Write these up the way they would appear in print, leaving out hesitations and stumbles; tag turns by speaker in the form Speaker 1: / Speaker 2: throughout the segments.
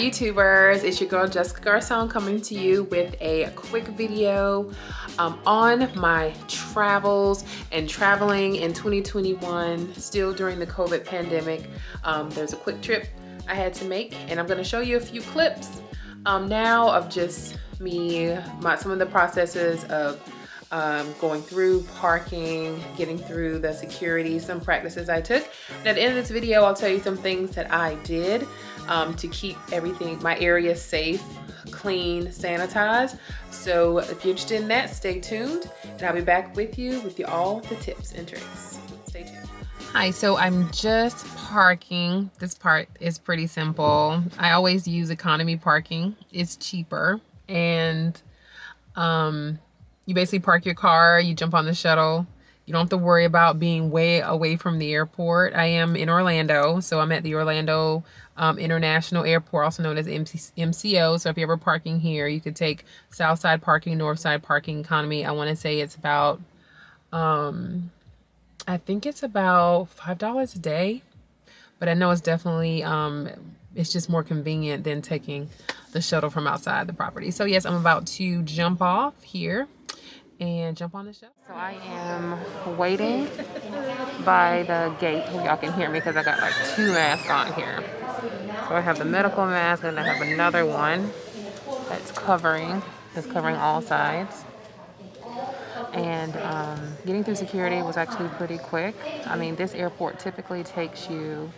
Speaker 1: YouTubers? It's your girl Jessica Garcon coming to you with a quick video on my travels and traveling in 2021, still during the COVID pandemic. There's a quick trip I had to make, and I'm going to show you a few clips now of just me, some of the processes of going through parking, getting through the security, some practices I took. And at the end of this video, I'll tell you some things that I did to keep everything, my area safe, clean, sanitized. So if you're interested in that, stay tuned, and I'll be back with you with all the tips and tricks. Stay tuned. Hi, so I'm just parking. This part is pretty simple. I always use economy parking. It's cheaper, and you basically park your car, you jump on the shuttle. You don't have to worry about being way away from the airport. I am in Orlando, so I'm at the Orlando International Airport, also known as MCO. So if you're ever parking here, you could take Southside parking, Northside parking economy. I want to say it's about, I think it's about $5 a day, but I know it's definitely, it's just more convenient than taking the shuttle from outside the property. So yes, I'm about to jump off here and jump on the shuttle. So I am waiting by the gate. Y'all can hear me because I got like 2 masks on here. So I have the medical mask, and I have another one that's covering all sides. And getting through security was actually pretty quick. I mean, this airport typically takes you,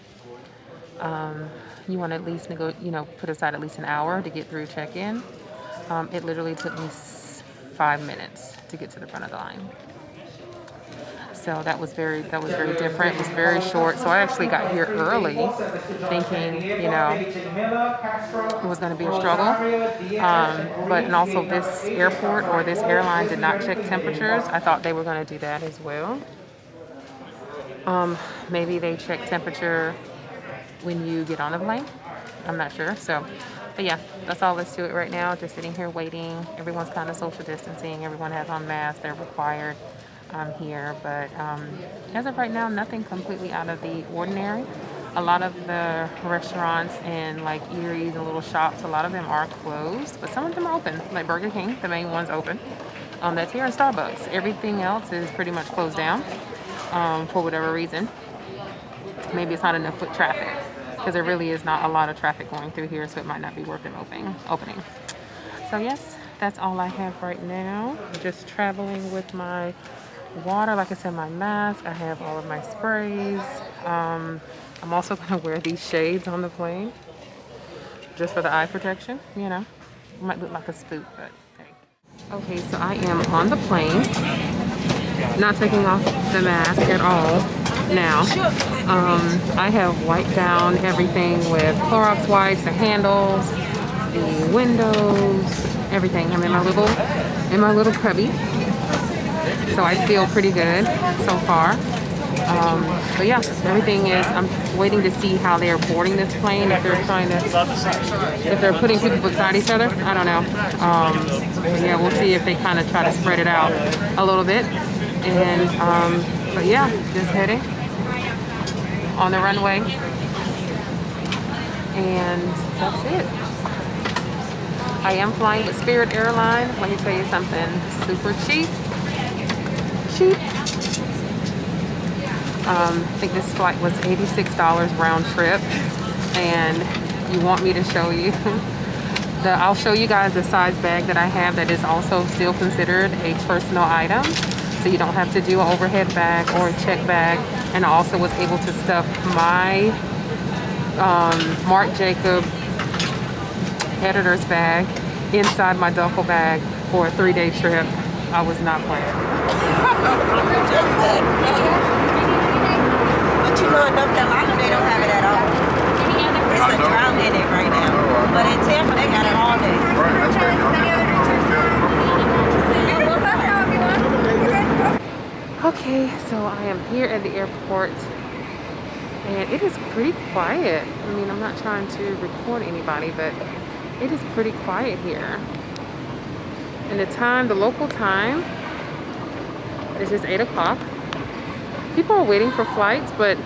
Speaker 1: you want to at least put aside at least an hour to get through check-in. It literally took me 5 minutes to get to the front of the line. So that was very different. It was very short. So I actually got here early thinking, it was going to be a struggle. And also this airport or this airline did not check temperatures. I thought they were going to do that as well. Maybe they check temperature when you get on the plane. I'm not sure. But yeah, that's all that's to it right now. Just sitting here waiting. Everyone's kind of social distancing. Everyone has on masks. They're required here. But as of right now, nothing completely out of the ordinary. A lot of the restaurants and like eateries and little shops, a lot of them are closed, but some of them are open. Like Burger King, the main one's open. That's here in Starbucks. Everything else is pretty much closed down for whatever reason. Maybe it's not enough foot traffic, because there really is not a lot of traffic going through here, so it might not be worth them opening. So yes, that's all I have right now. I'm just traveling with my water, like I said, my mask. I have all of my sprays. I'm also going to wear these shades on the plane just for the eye protection. It might look like a spook, but hey. Okay, so I am on the plane, not taking off the mask at all. Now, I have wiped down everything with Clorox wipes, the handles, the windows, everything. I'm in my little cubby, so I feel pretty good so far. But yeah, everything is. I'm waiting to see how they're boarding this plane. If they're putting people beside each other, I don't know. Yeah, we'll see if they kind of try to spread it out a little bit. And but yeah, just heading on the runway, and that's it. I am flying with Spirit Airlines. Let me tell you something, super cheap. I think this flight was $86 round trip, and you want me to show you I'll show you guys the size bag that I have that is also still considered a personal item. So you don't have to do an overhead bag or a check bag. And I also was able to stuff my Marc Jacob editor's bag inside my duffel bag for a 3-day trip. I was not playing.
Speaker 2: But you know, in North Carolina, they don't have it at all. It's a drought in it right now. But in Tampa, they got it all day.
Speaker 1: Okay, so I am here at the airport, and it is pretty quiet. I mean, I'm not trying to record anybody, but it is pretty quiet here. And the local time is just 8 o'clock. People are waiting for flights, but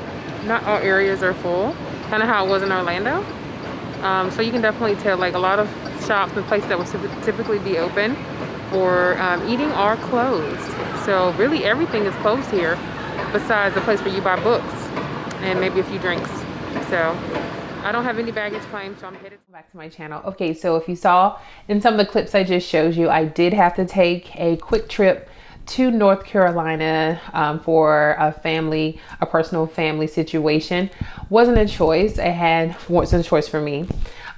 Speaker 1: not all areas are full. Kind of how it was in Orlando. So you can definitely tell, like, a lot of shops and places that would typically be open for eating are closed. So really everything is closed here besides the place where you buy books and maybe a few drinks. So I don't have any baggage claims, so I'm headed back to my channel. Okay, so if you saw in some of the clips I just showed you, I did have to take a quick trip to North Carolina for a personal family situation. Wasn't a choice. Wasn't a choice for me.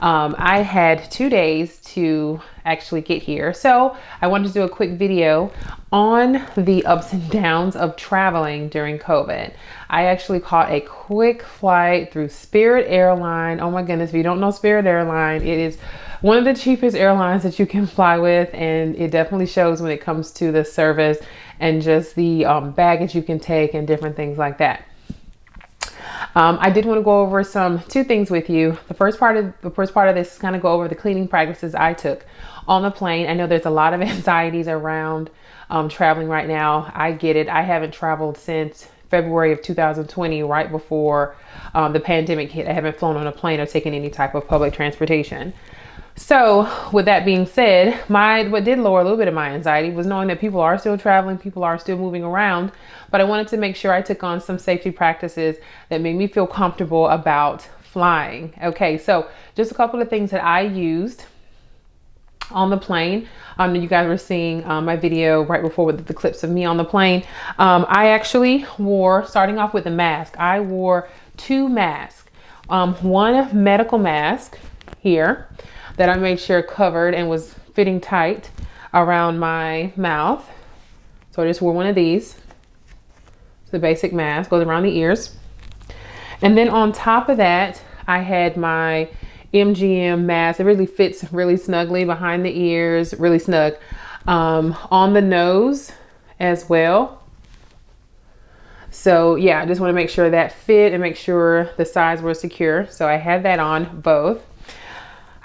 Speaker 1: I had 2 days to actually get here. So I wanted to do a quick video on the ups and downs of traveling during COVID. I actually caught a quick flight through Spirit Airline. Oh my goodness, if you don't know Spirit Airline, it is one of the cheapest airlines that you can fly with, and it definitely shows when it comes to the service and just the baggage you can take and different things like that. I did want to go over two things with you. The first part of this is kind of go over the cleaning practices I took on the plane. I know there's a lot of anxieties around traveling right now. I get it. I haven't traveled since February of 2020, right before the pandemic hit. I haven't flown on a plane or taken any type of public transportation. So with that being said, what did lower a little bit of my anxiety was knowing that people are still traveling, people are still moving around, but I wanted to make sure I took on some safety practices that made me feel comfortable about flying. Okay, so just a couple of things that I used on the plane. You guys were seeing my video right before with the clips of me on the plane. I actually wore, starting off with a mask, I wore 2 masks. One medical mask here that I made sure covered and was fitting tight around my mouth. So I just wore one of these. It's the basic mask, goes around the ears. And then on top of that, I had my MGM mask. It really fits really snugly behind the ears, really snug. On the nose as well. So yeah, I just want to make sure that fit and make sure the sides were secure. So I had that on both.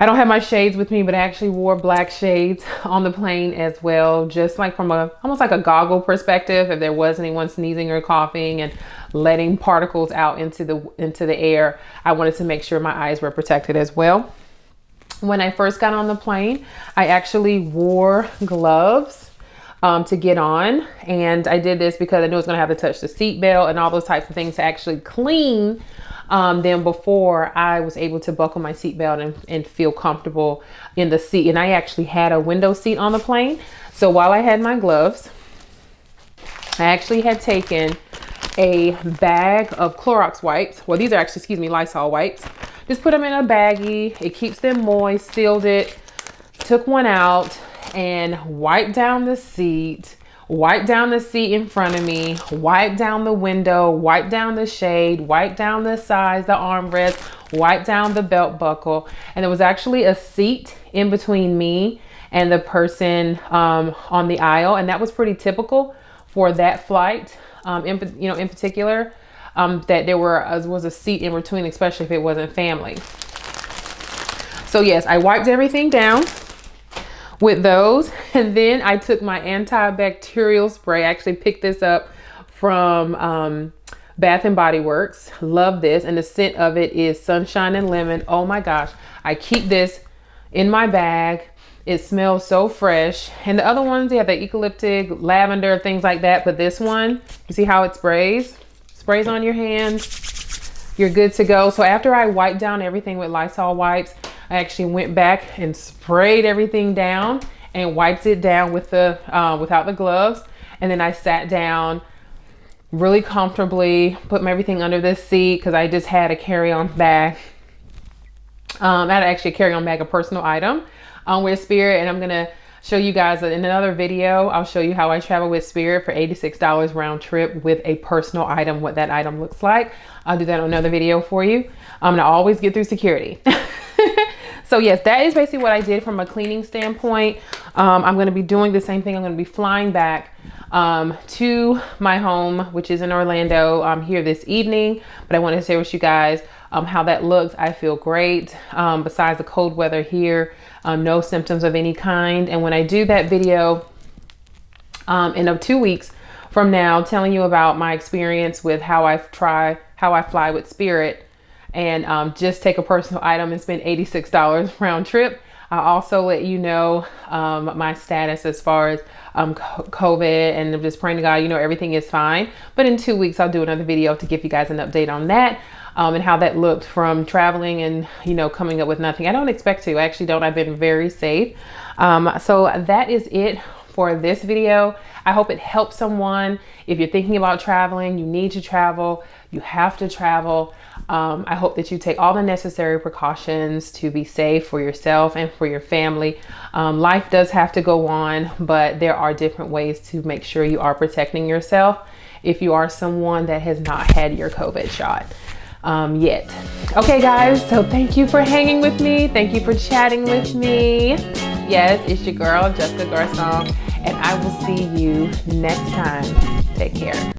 Speaker 1: I don't have my shades with me, but I actually wore black shades on the plane as well, just like from almost like a goggle perspective. If there was anyone sneezing or coughing and letting particles out into the air, I wanted to make sure my eyes were protected as well. When I first got on the plane, I actually wore gloves to get on. And I did this because I knew I was gonna have to touch the seat belt and all those types of things to actually clean them before I was able to buckle my seatbelt and feel comfortable in the seat. And I actually had a window seat on the plane. So while I had my gloves, I actually had taken a bag of Clorox wipes. Well, these are actually, excuse me, Lysol wipes. Just put them in a baggie. It keeps them moist, sealed it, took one out and wiped down the seat. Wipe down the seat in front of me, wipe down the window, wipe down the shade, wipe down the sides, the armrest, wipe down the belt buckle. And there was actually a seat in between me and the person on the aisle. And that was pretty typical for that flight, in particular, that there was a seat in between, especially if it wasn't family. So yes, I wiped everything down with those, and then I took my antibacterial spray. I actually picked this up from Bath and Body Works. Love this, and the scent of it is Sunshine and Lemon. Oh my gosh, I keep this in my bag. It smells so fresh. And the other ones, they have the eucalyptic, lavender, things like that, but this one, you see how it sprays on your hands, you're good to go. So after I wiped down everything with Lysol wipes, I actually went back and sprayed everything down and wiped it down with without the gloves. And then I sat down really comfortably, put everything under the seat because I just had a carry-on bag. I had actually a carry-on bag, a personal item with Spirit, and I'm gonna show you guys in another video. I'll show you how I travel with Spirit for $86 round trip with a personal item, what that item looks like. I'll do that on another video for you. I'm gonna always get through security. So yes, that is basically what I did from a cleaning standpoint. I'm going to be doing the same thing. I'm going to be flying back to my home, which is in Orlando, here this evening. But I wanted to share with you guys how that looks. I feel great. Besides the cold weather here, no symptoms of any kind. And when I do that video in 2 weeks from now, telling you about my experience with how I fly with Spirit, and just take a personal item and spend $86 round trip. I'll also let you know my status as far as COVID, and I'm just praying to God, you know, everything is fine. But in 2 weeks, I'll do another video to give you guys an update on that and how that looked from traveling and, you know, coming up with nothing. I don't expect to. I actually don't. I've been very safe. So that is it for this video. I hope it helps someone. If you're thinking about traveling, you need to travel, you have to travel. I hope that you take all the necessary precautions to be safe for yourself and for your family. Life does have to go on, but there are different ways to make sure you are protecting yourself if you are someone that has not had your COVID shot yet. Okay guys, so thank you for hanging with me. Thank you for chatting with me. Yes, it's your girl, Jessica Garcon, and I will see you next time. Take care.